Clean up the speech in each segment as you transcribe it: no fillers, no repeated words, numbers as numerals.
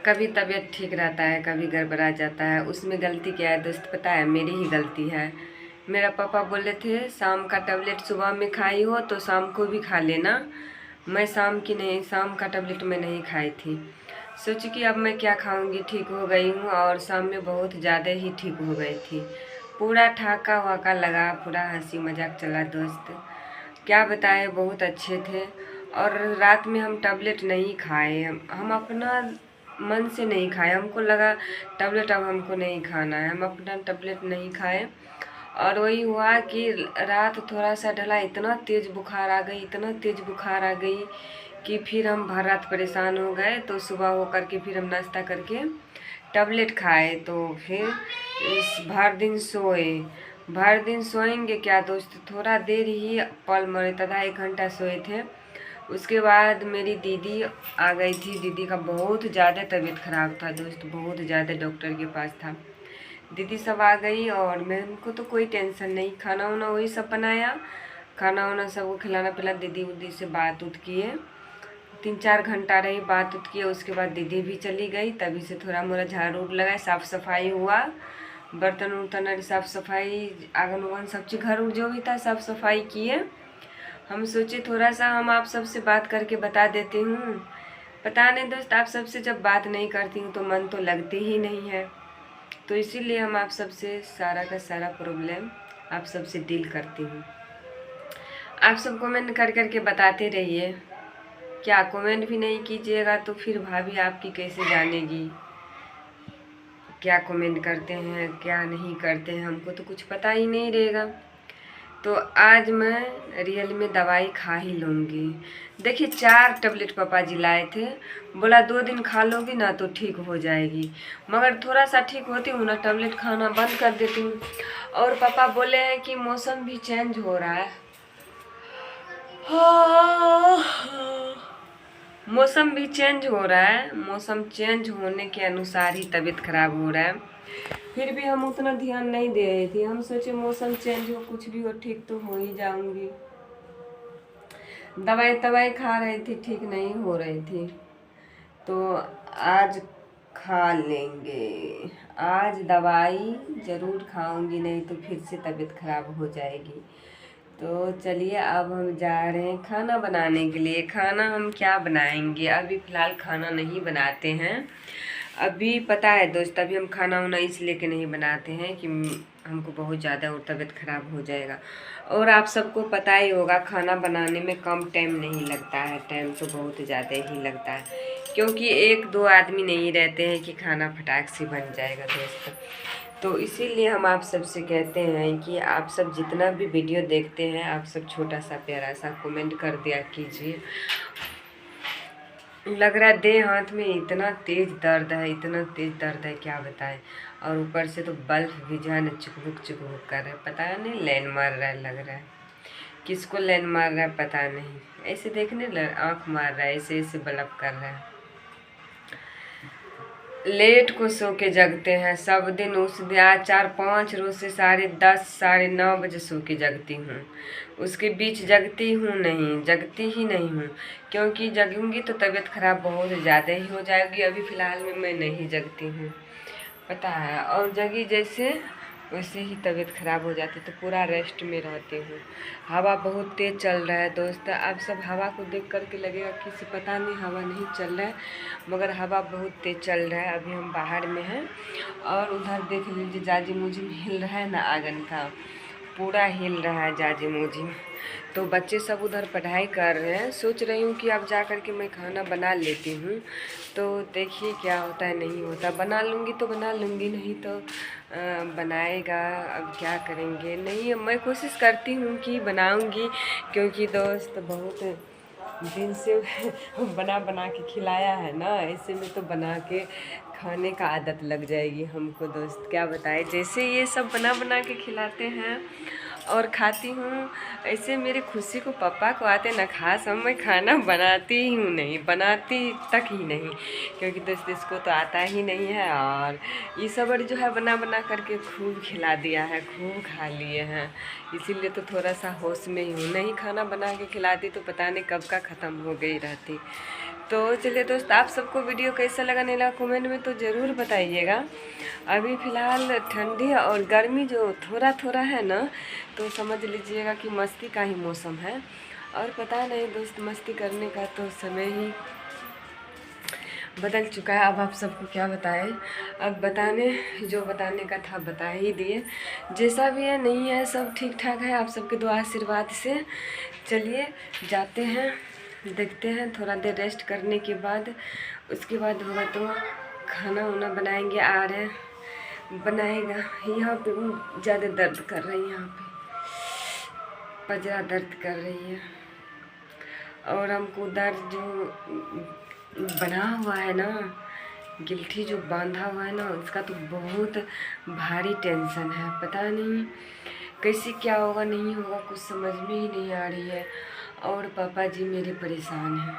कभी तबीयत ठीक रहता है, कभी गड़बड़ा जाता है। उसमें गलती क्या है दोस्त पता है? मेरी ही गलती है। मेरा पापा बोले थे शाम का टैबलेट सुबह में खाई हो तो शाम को भी खा लेना। मैं शाम का टैबलेट मैं नहीं खाई थी। सोची कि अब मैं क्या खाऊंगी, ठीक हो गई हूँ और शाम में बहुत ज़्यादा ही ठीक हो गई थी। पूरा ठहाका वाका लगा, पूरा हंसी मजाक चला दोस्त। क्या बताएं, बहुत अच्छे थे। और रात में हम टैबलेट नहीं खाए, हम अपना मन से नहीं खाए। हमको लगा टैबलेट अब हमको नहीं खाना है, हम अपना टैबलेट नहीं खाए। और वही हुआ कि रात थोड़ा सा ढला, इतना तेज़ बुखार आ गई, इतना तेज़ बुखार आ गई कि फिर हम भर रात परेशान हो गए। तो सुबह हो करके फिर हम नाश्ता करके टैबलेट खाए। तो फिर इस भर दिन सोए। भर दिन सोएंगे क्या दोस्त, थोड़ा देर ही पल मरे, आधा एक घंटा सोए थे। उसके बाद मेरी दीदी आ गई थी। दीदी का बहुत ज़्यादा तबीयत ख़राब था दोस्त, बहुत ज़्यादा, डॉक्टर के पास था। दीदी सब आ गई और मैं उनको तो कोई टेंशन नहीं, खाना वाना वही सब बनाया, खाना वाना सबको खिलाना पिलाना। दीदी उदी से बात उत किए, 3-4 घंटा रही, बात उत किए। उसके बाद दीदी भी चली गई। तभी से थोड़ा मोड़ा झाड़ू लगाए, साफ़ सफाई हुआ, बर्तन उर्तन साफ़ सफाई, आंगन उंगन सब चीज़, घर जो भी था साफ़ सफाई किए। हम सोचे थोड़ा सा हम आप सबसे बात करके बता देती हूँ। पता नहीं दोस्त, आप सबसे जब बात नहीं करती हूँ तो मन तो लगती ही नहीं है। तो इसीलिए हम आप सबसे सारा का सारा प्रॉब्लम आप सबसे डील करती हूँ। आप सब कमेंट कर करके बताते रहिए। क्या कमेंट भी नहीं कीजिएगा तो फिर भाभी आपकी कैसे जानेगी क्या कमेंट करते हैं क्या नहीं करते हैं? हमको तो कुछ पता ही नहीं रहेगा। तो आज मैं रियल में दवाई खा ही लूँगी। देखिए 4 टैबलेट पापा जी लाए थे, बोला 2 दिन खा लोगी ना तो ठीक हो जाएगी। मगर थोड़ा सा ठीक होती हूँ ना, टैबलेट खाना बंद कर देती हूँ। और पापा बोले हैं कि मौसम भी चेंज हो रहा है, मौसम भी चेंज हो रहा है, मौसम चेंज होने के अनुसार ही तबीयत खराब हो रहा है। फिर भी हम उतना ध्यान नहीं दे रही थी। हम सोचे मौसम चेंज हो, कुछ भी हो, ठीक तो हो ही जाऊंगी। दवाई खा रही थी, ठीक नहीं हो रही थी। तो आज खा लेंगे, आज दवाई ज़रूर खाऊंगी, नहीं तो फिर से तबीयत खराब हो जाएगी। तो चलिए अब हम जा रहे हैं खाना बनाने के लिए। खाना हम क्या बनाएंगे? अभी फ़िलहाल खाना नहीं बनाते हैं। अभी पता है दोस्त, अभी हम खाना वाना इसलिए के नहीं बनाते हैं कि हमको बहुत ज़्यादा और तबीयत ख़राब हो जाएगा। और आप सबको पता ही होगा खाना बनाने में कम टाइम नहीं लगता है, टाइम तो बहुत ज़्यादा ही लगता है। क्योंकि 1-2 आदमी नहीं रहते हैं कि खाना फटाक से बन जाएगा दोस्त। तो इसीलिए हम आप सबसे कहते हैं कि आप सब जितना भी वीडियो देखते हैं, आप सब छोटा सा प्यारा सा कमेंट कर दिया कीजिए। लग रहा है देह हाथ में इतना तेज़ दर्द है, इतना तेज़ दर्द है क्या बताएं। और ऊपर से तो बल्ब भी जो है ना चुकभुक चुकभुक कर रहा है, पता नहीं लाइन मार रहा है, लग रहा है किसको लाइन मार रहा है पता नहीं। ऐसे देखने आँख मार रहा है, ऐसे ऐसे बल्ब कर रहा है। लेट को सो के जगते हैं सब दिन। उस दिन आज 4-5 रोज से 10:30 9:30 सो के जगती हूँ। उसके बीच जगती हूँ नहीं, जगती ही नहीं हूँ। क्योंकि जगूंगी तो तबीयत खराब बहुत ज़्यादा ही हो जाएगी। अभी फ़िलहाल में मैं नहीं जगती हूँ, पता है। और जगी जैसे वैसे ही तबीयत ख़राब हो जाती, तो पूरा रेस्ट में रहती हूँ। हवा बहुत तेज़ चल रहा है दोस्त। आप सब हवा को देख करके लगेगा किसी पता नहीं हवा नहीं चल रहा है, मगर हवा बहुत तेज़ चल रहा है। अभी हम बाहर में हैं और उधर देख लीजिए जाजिम मुजिम हिल रहा है ना, आंगन का पूरा हिल रहा है जाजिम मुजिम। तो बच्चे सब उधर पढ़ाई कर रहे हैं। सोच रही हूँ कि अब जा कर के मैं खाना बना लेती हूँ। तो देखिए क्या होता है नहीं होता। बना लूँगी तो बना लूँगी, नहीं तो बनाएगा अब क्या करेंगे। नहीं मैं कोशिश करती हूँ कि बनाऊँगी, क्योंकि दोस्त बहुत दिन से बना बना के खिलाया है ना, ऐसे में तो बना के खाने का आदत लग जाएगी हमको दोस्त। क्या बताएं, जैसे ये सब बना बना के खिलाते हैं और खाती हूँ, ऐसे मेरी खुशी को पापा को आते ना खास। हम मैं खाना बनाती ही हूँ नहीं, बनाती तक ही नहीं, क्योंकि दोस्त इसको तो आता ही नहीं है। और ये सब जो है बना बना करके खूब खिला दिया है, खूब खा लिए हैं। इसीलिए तो थोड़ा सा होश में ही हूँ। नहीं खाना बना के खिलाती तो पता नहीं कब का ख़त्म हो गई रहती। तो चलिए दोस्त, आप सबको वीडियो कैसा लगा नहीं लगा कमेंट में तो ज़रूर बताइएगा। अभी फ़िलहाल ठंडी और गर्मी जो थोड़ा थोड़ा है ना, तो समझ लीजिएगा कि मस्ती का ही मौसम है। और पता नहीं दोस्त, मस्ती करने का तो समय ही बदल चुका है। अब आप सबको क्या बताएं, अब जो बताने का था बता ही दिए। जैसा भी है नहीं है, सब ठीक ठाक है आप सबके दुआ आशीर्वाद से। चलिए जाते हैं, देखते हैं थोड़ा देर रेस्ट करने के बाद, उसके बाद होगा तो खाना वाना बनाएंगे। आ रहे बनाएगा। यहाँ पे ज़्यादा दर्द कर रही है, यहाँ पे पजरा दर्द कर रही है। और हमको दर्द जो बना हुआ है ना, गिल्ठी जो बांधा हुआ है ना, उसका तो बहुत भारी टेंशन है। पता नहीं कैसे क्या होगा नहीं होगा, कुछ समझ में ही नहीं आ रही है। और पापा जी मेरे परेशान हैं।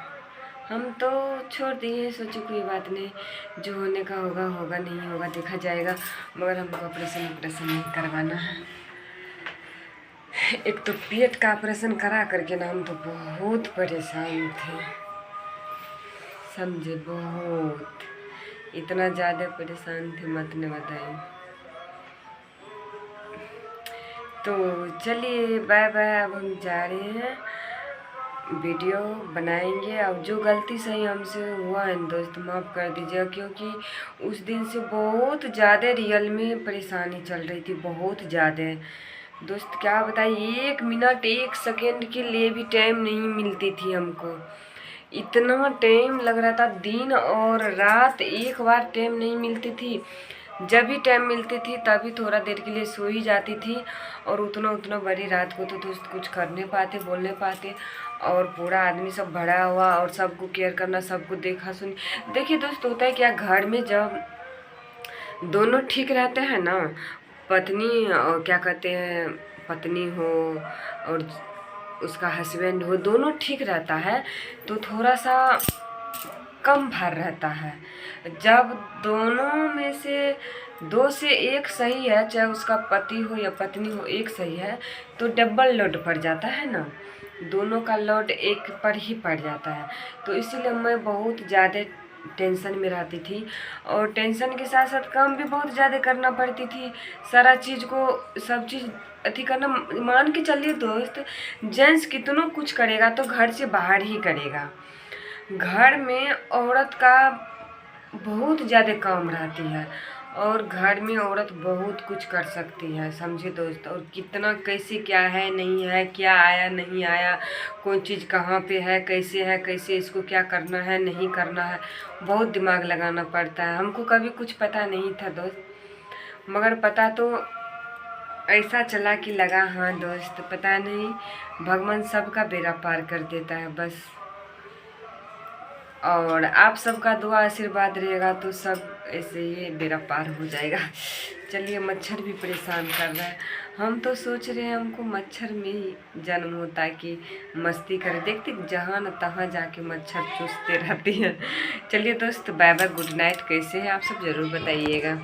हम तो छोड़ दिए, सोचे कोई बात नहीं, जो होने का होगा होगा, नहीं होगा देखा जाएगा। मगर हमको ऑपरेशन नहीं करवाना है। एक तो पेट का ऑपरेशन करा करके ना हम तो बहुत परेशान थे, समझे, बहुत इतना ज़्यादा परेशान थे मत न बताइए। तो चलिए बाय बाय, अब हम जा रहे हैं, वीडियो बनाएंगे। अब जो गलती सही हमसे हुआ है दोस्त, माफ़ कर दीजिएगा, क्योंकि उस दिन से बहुत ज़्यादा रियल में परेशानी चल रही थी, बहुत ज़्यादा दोस्त। क्या बताइए, 1 मिनट 1 सेकेंड के लिए भी टाइम नहीं मिलती थी हमको। इतना टाइम लग रहा था, दिन और रात एक बार टाइम नहीं मिलती थी। जब भी टाइम मिलती थी तभी थोड़ा देर के लिए सो ही जाती थी। और उतना बड़ी रात को तो दोस्त कुछ कर नहीं पाते, बोल नहीं पाते। और पूरा आदमी सब भरा हुआ, और सबको केयर करना, सबको देखा सुनी। देखिए दोस्त, होता है क्या, घर में जब दोनों ठीक रहते हैं ना, पत्नी और क्या कहते हैं, पत्नी हो और उसका हस्बैंड हो, दोनों ठीक रहता है तो थोड़ा सा कम भार रहता है। जब दोनों में से 2 से 1 सही है, चाहे उसका पति हो या पत्नी हो, 1 सही है तो डबल लोड पड़ जाता है ना, दोनों का लोड एक पर ही पड़ जाता है। तो इसीलिए मैं बहुत ज़्यादा टेंशन में रहती थी, और टेंशन के साथ साथ काम भी बहुत ज़्यादा करना पड़ती थी। सारा चीज़ को, सब चीज़ अथी करना, मान के चलिए दोस्त, जेंट्स कितना कुछ करेगा तो घर से बाहर ही करेगा। घर में औरत का बहुत ज़्यादा काम रहती है, और घर में औरत बहुत कुछ कर सकती है, समझे दोस्त। और कितना कैसे क्या है नहीं है, क्या आया नहीं आया, कोई चीज़ कहाँ पे है, कैसे इसको क्या करना है नहीं करना है, बहुत दिमाग लगाना पड़ता है। हमको कभी कुछ पता नहीं था दोस्त, मगर पता तो ऐसा चला कि लगा हाँ दोस्त, पता नहीं भगवान सबका बेड़ा पार कर देता है बस। और आप सबका दुआ आशीर्वाद रहेगा तो सब ऐसे ही बेड़ा पार हो जाएगा। चलिए, मच्छर भी परेशान कर रहा है। हम तो सोच रहे हैं हमको मच्छर में ही जन्म होता है कि मस्ती करें, देखते जहाँ न तहाँ जाके मच्छर चूसते रहती हैं। चलिए दोस्त, बाय बाय, गुड नाइट। कैसे हैं आप सब ज़रूर बताइएगा।